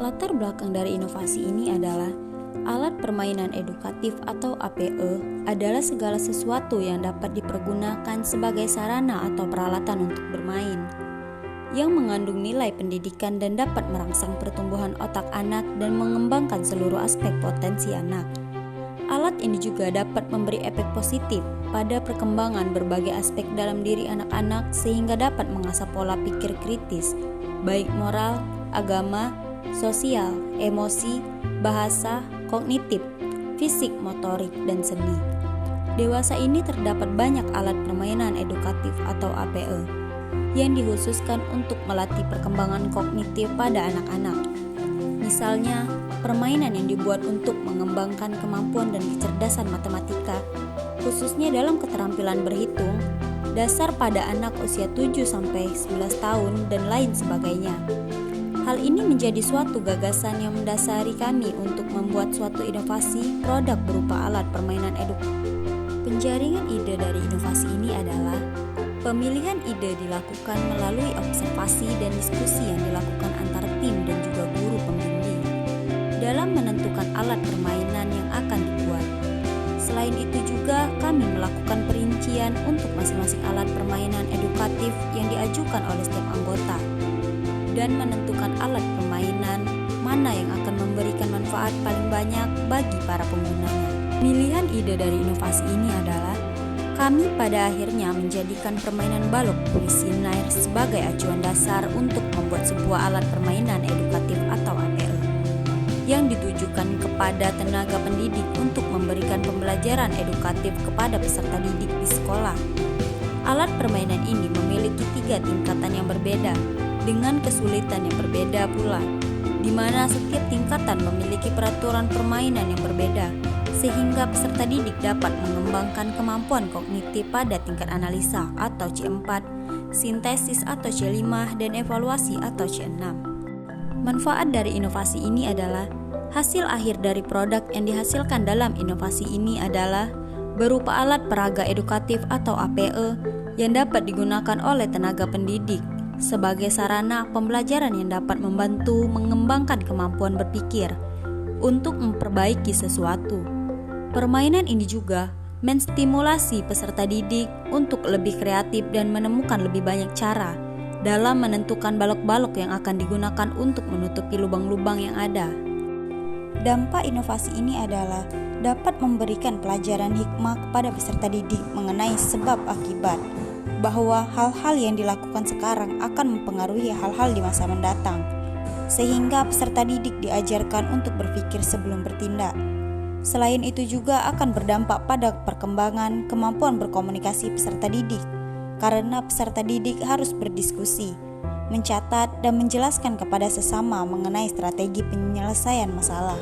Latar belakang dari inovasi ini adalah alat permainan edukatif atau APE adalah segala sesuatu yang dapat dipergunakan sebagai sarana atau peralatan untuk bermain, yang mengandung nilai pendidikan dan dapat merangsang pertumbuhan otak anak dan mengembangkan seluruh aspek potensi anak. Alat ini juga dapat memberi efek positif pada perkembangan berbagai aspek dalam diri anak-anak sehingga dapat mengasah pola pikir kritis, baik moral, agama, sosial, emosi, bahasa, kognitif, fisik, motorik, dan seni. Dewasa ini terdapat banyak alat permainan edukatif atau APE yang dikhususkan untuk melatih perkembangan kognitif pada anak-anak. Misalnya, permainan yang dibuat untuk mengembangkan kemampuan dan kecerdasan matematika, khususnya dalam keterampilan berhitung, dasar pada anak usia 7-11 tahun, dan lain sebagainya. Hal ini menjadi suatu gagasan yang mendasari kami untuk membuat suatu inovasi produk berupa alat permainan Penjaringan ide dari inovasi ini adalah pemilihan ide dilakukan melalui observasi dan diskusi yang dilakukan antara tim dan juga guru pembimbing dalam menentukan alat permainan yang akan dibuat. Selain itu juga kami melakukan perincian untuk masing-masing alat permainan edukatif yang diajukan oleh setiap anggota dan menentukan alat permainan mana yang akan memberikan manfaat paling banyak bagi para penggunanya. Pemilihan ide dari inovasi ini adalah kami pada akhirnya menjadikan permainan balok puisi Nair sebagai acuan dasar untuk membuat sebuah alat permainan edukatif atau APE yang ditujukan kepada tenaga pendidik untuk memberikan pembelajaran edukatif kepada peserta didik di sekolah. Alat permainan ini memiliki 3 tingkatan yang berbeda dengan kesulitan yang berbeda pula, di mana setiap tingkatan memiliki peraturan permainan yang berbeda, sehingga peserta didik dapat mengembangkan kemampuan kognitif pada tingkat analisa atau C4, sintesis atau C5, dan evaluasi atau C6. Manfaat dari inovasi ini adalah hasil akhir dari produk yang dihasilkan dalam inovasi ini adalah berupa alat peraga edukatif atau APE yang dapat digunakan oleh tenaga pendidik sebagai sarana pembelajaran yang dapat membantu mengembangkan kemampuan berpikir untuk memperbaiki sesuatu. Permainan ini juga menstimulasi peserta didik untuk lebih kreatif dan menemukan lebih banyak cara dalam menentukan balok-balok yang akan digunakan untuk menutupi lubang-lubang yang ada. Dampak inovasi ini adalah dapat memberikan pelajaran hikmah kepada peserta didik mengenai sebab akibat, bahwa hal-hal yang dilakukan sekarang akan mempengaruhi hal-hal di masa mendatang, sehingga peserta didik diajarkan untuk berpikir sebelum bertindak. Selain itu juga akan berdampak pada perkembangan kemampuan berkomunikasi peserta didik, karena peserta didik harus berdiskusi, mencatat, dan menjelaskan kepada sesama mengenai strategi penyelesaian masalah.